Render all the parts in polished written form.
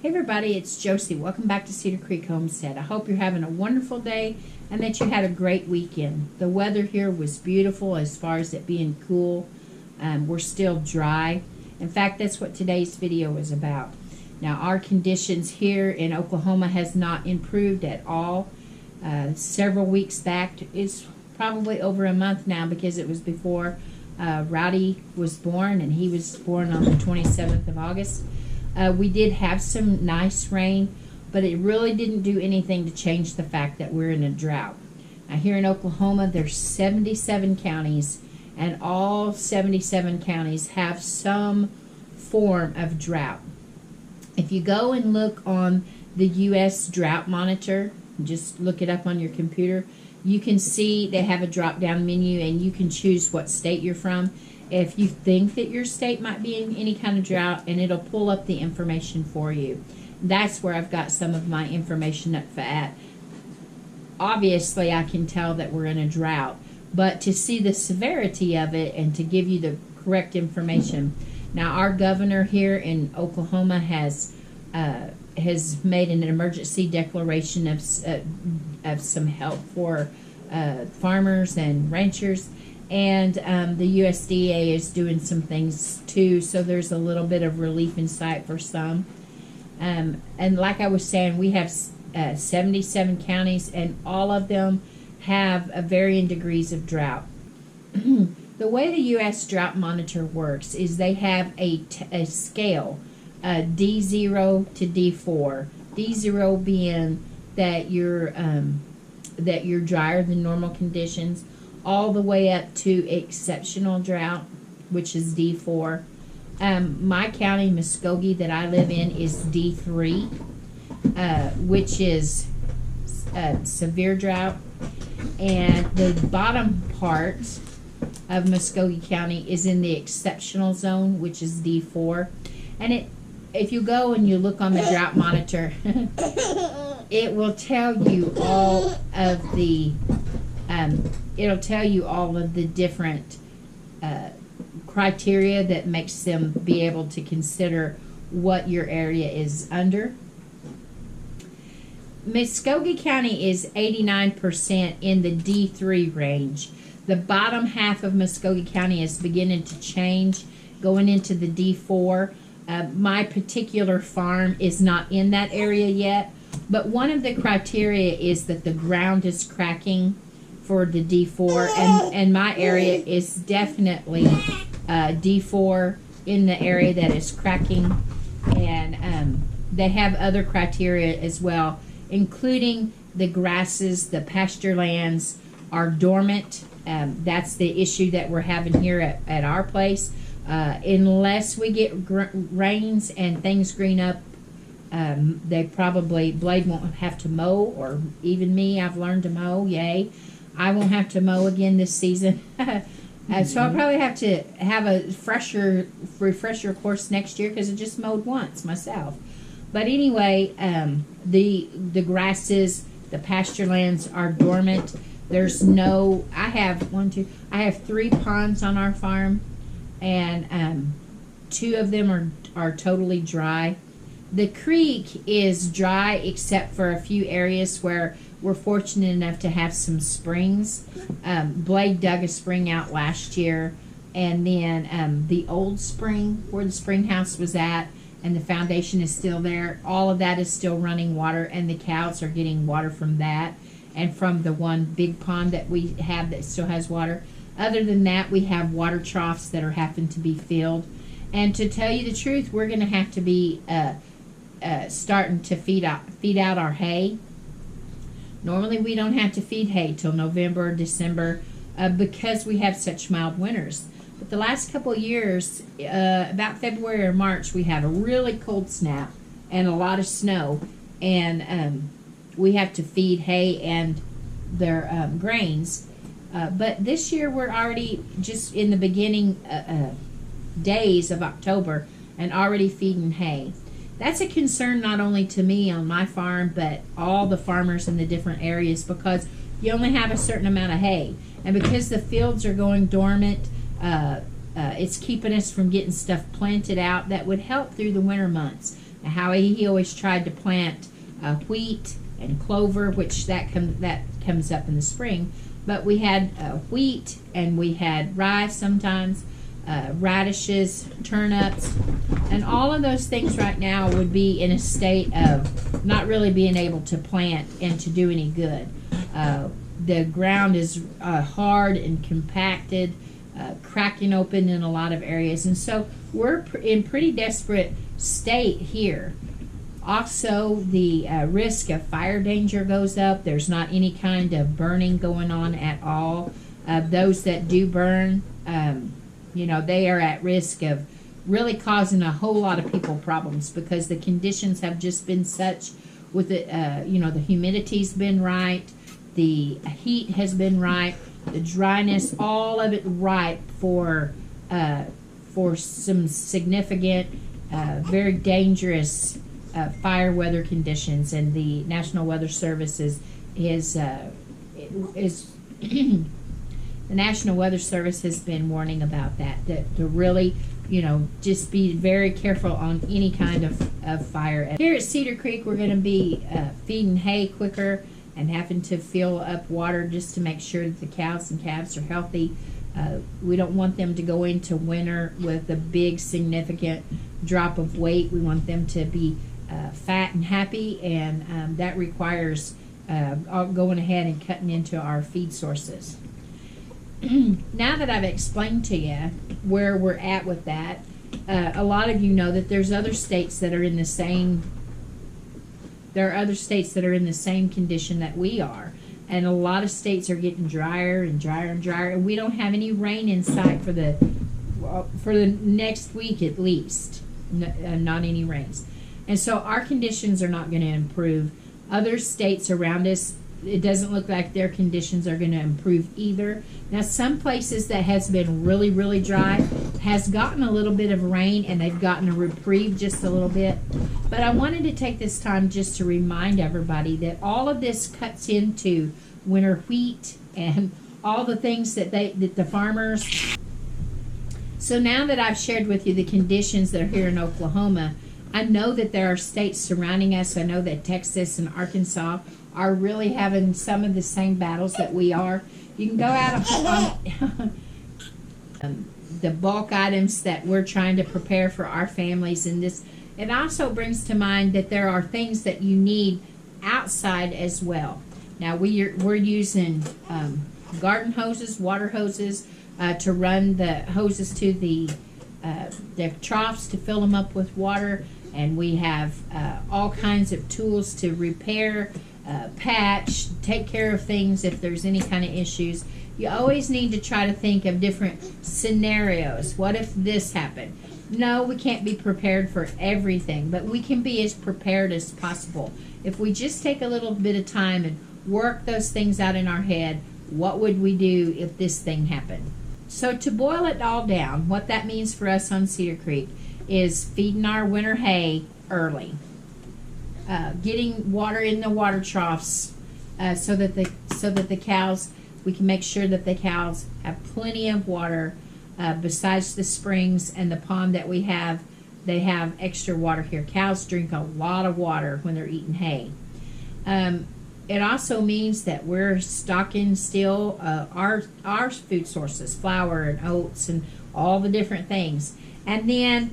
Hey everybody, it's Josie. Welcome back to Cedar Creek Homestead. I hope you're having a wonderful day and that you had a great weekend. The weather here was beautiful as far as it being cool. We're still dry. In fact, that's what today's video is about. Now, our conditions here in Oklahoma has not improved at all. Several weeks back, it's probably over a month now because it was before Rowdy was born, and he was born on the 27th of August. We did have some nice rain, but it really didn't do anything to change the fact that we're in a drought. Now, here in Oklahoma, there's 77 counties, and all 77 counties have some form of drought. If you go and look on the U.S. Drought Monitor, just look it up on your computer, you can see they have a drop-down menu, and you can choose what state you're from. If you think that your state might be in any kind of drought, and it'll pull up the information for you. That's where I've got some of my information up at. Obviously, I can tell that we're in a drought, but to see the severity of it and to give you the correct information. Now, our governor here in Oklahoma has made an emergency declaration of some help for farmers and ranchers. And the USDA is doing some things too, so there's a little bit of relief in sight for some. And like I was saying, we have 77 counties, and all of them have varying degrees of drought. The way the U.S. Drought Monitor works is they have a scale, D0 to D4. D0 being that you're drier than normal conditions, all the way up to exceptional drought, which is D4. My county, Muskogee, that I live in, is D3, which is severe drought. And the bottom part of Muskogee County is in the exceptional zone, which is D4. And if you go and you look on the Drought Monitor, it will tell you all of the different criteria that makes them be able to consider what your area is under. Muskogee County is 89% in the D3 range. The bottom half of Muskogee County is beginning to change, going into the D4. My particular farm is not in that area yet, but one of the criteria is that the ground is cracking for the D4, and my area is definitely D4 in the area that is cracking, and they have other criteria as well, including the grasses, the pasture lands are dormant. That's the issue that we're having here at our place. Unless we get rains and things green up, Blade won't have to mow, or even me, I've learned to mow, yay. I won't have to mow again this season. So I'll probably have to have a refresher course next year because I just mowed once myself. But anyway, the grasses, the pasture lands are dormant. There's no, I have 3 ponds on our farm, and 2 of them are totally dry. The creek is dry except for a few areas where we're fortunate enough to have some springs. Blade dug a spring out last year, and then the old spring where the spring house was at, and the foundation is still there. All of that is still running water, and the cows are getting water from that and from the one big pond that we have that still has water. Other than that, we have water troughs that are having to be filled. And to tell you the truth, we're going to have to be starting to feed out our hay. Normally, we don't have to feed hay till November or December because we have such mild winters. But the last couple of years, about February or March, we have a really cold snap and a lot of snow, and we have to feed hay and their grains. But this year, we're already just in the beginning days of October and already feeding hay. That's a concern not only to me on my farm, but all the farmers in the different areas, because you only have a certain amount of hay. And because the fields are going dormant, it's keeping us from getting stuff planted out that would help through the winter months. how he always tried to plant wheat and clover, which that comes up in the spring. But we had wheat, and we had rye sometimes, radishes, turnips, and all of those things right now would be in a state of not really being able to plant and to do any good. The ground is hard and compacted, cracking open in a lot of areas, and so we're in pretty desperate state here. Also, the risk of fire danger goes up. There's not any kind of burning going on at all. Those that do burn, they are at risk of really causing a whole lot of people problems, because the conditions have just been such with the, the humidity's been right, the heat has been right, the dryness, all of it right for some significant, very dangerous fire weather conditions. And the National Weather Service is the National Weather Service has been warning about that to really, just be very careful on any kind of fire. Here at Cedar Creek, we're going to be feeding hay quicker and having to fill up water just to make sure that the cows and calves are healthy. We don't want them to go into winter with a big significant drop of weight. We want them to be fat and happy, and that requires going ahead and cutting into our feed sources. Now that I've explained to you where we're at with that, a lot of you know that there's other states that are in the same. There are other states that are in the same condition that we are, and a lot of states are getting drier and drier and drier, and we don't have any rain in sight for the next week at least. Not any rains, and so our conditions are not going to improve. Other states around us, it doesn't look like their conditions are going to improve either. Now, some places that has been really, really dry has gotten a little bit of rain, and they've gotten a reprieve just a little bit. But I wanted to take this time just to remind everybody that all of this cuts into winter wheat and all the things that the farmers. So now that I've shared with you the conditions that are here in Oklahoma, I know that there are states surrounding us. I know that Texas and Arkansas are really having some of the same battles that we are. You can go out on the bulk items that we're trying to prepare for our families, and this. It also brings to mind that there are things that you need outside as well. Now we're using garden hoses, water hoses, to run the hoses to the troughs to fill them up with water, and we have all kinds of tools to repair, patch, take care of things if there's any kind of issues. You always need to try to think of different scenarios. What if this happened? No, we can't be prepared for everything, but we can be as prepared as possible. If we just take a little bit of time and work those things out in our head, what would we do if this thing happened? So to boil it all down, what that means for us on Cedar Creek is feeding our winter hay early, getting water in the water troughs, so that the cows, we can make sure that the cows have plenty of water. Besides the springs and the pond that we have, they have extra water here. Cows drink a lot of water when they're eating hay. It also means that we're stocking still our food sources, flour and oats and all the different things. And then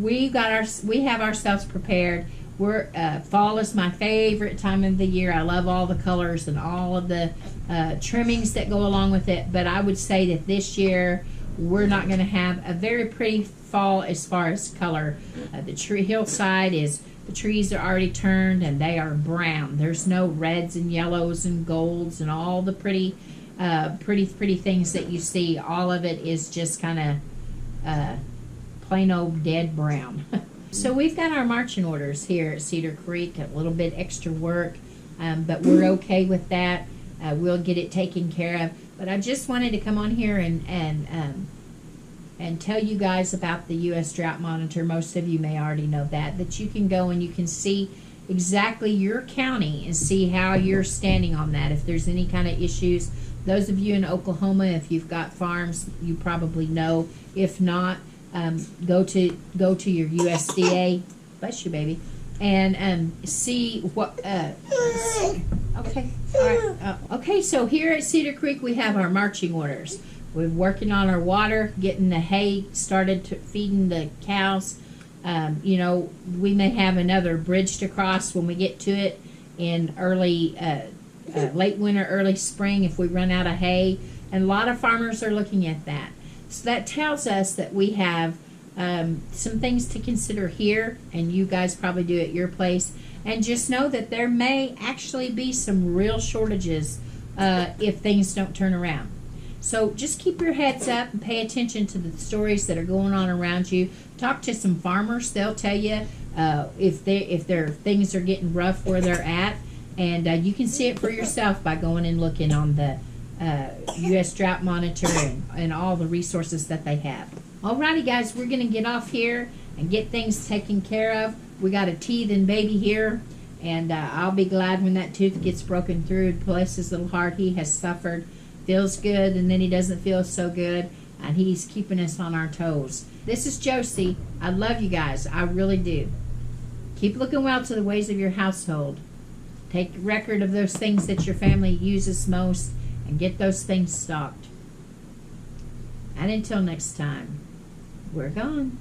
we have ourselves prepared. Fall is my favorite time of the year. I love all the colors and all of the trimmings that go along with it. But I would say that this year we're not going to have a very pretty fall as far as color. The hillside is, the trees are already turned and they are brown. There's no reds and yellows and golds and all the pretty things that you see. All of it is just kind of plain old dead brown. So we've got our marching orders here at Cedar Creek, a little bit extra work, but we're okay with that. We'll get it taken care of. But I just wanted to come on here and tell you guys about the U.S. Drought Monitor. Most of you may already know that you can go and you can see exactly your county and see how you're standing on that. If there's any kind of issues, those of you in Oklahoma, if you've got farms, you probably know. If not, go to your USDA bless you, baby, and see what. Okay, all right. Okay, so here at Cedar Creek we have our marching orders. We're working on our water, getting the hay started, feeding the cows. You know, we may have another bridge to cross when we get to it in early, late winter, early spring if we run out of hay. And a lot of farmers are looking at that. So that tells us that we have some things to consider here, and you guys probably do at your place. And just know that there may actually be some real shortages if things don't turn around. So just keep your heads up and pay attention to the stories that are going on around you. Talk to some farmers. They'll tell you if their things are getting rough where they're at. And you can see it for yourself by going and looking on the U.S. Drought Monitor and all the resources that they have. Alrighty, guys, we're going to get off here and get things taken care of. We got a teething baby here, and I'll be glad when that tooth gets broken through. Bless his little heart. He has suffered. Feels good, and then he doesn't feel so good, and he's keeping us on our toes. This is Josie. I love you guys. I really do. Keep looking well to the ways of your household. Take record of those things that your family uses most and get those things stocked. And until next time, we're gone.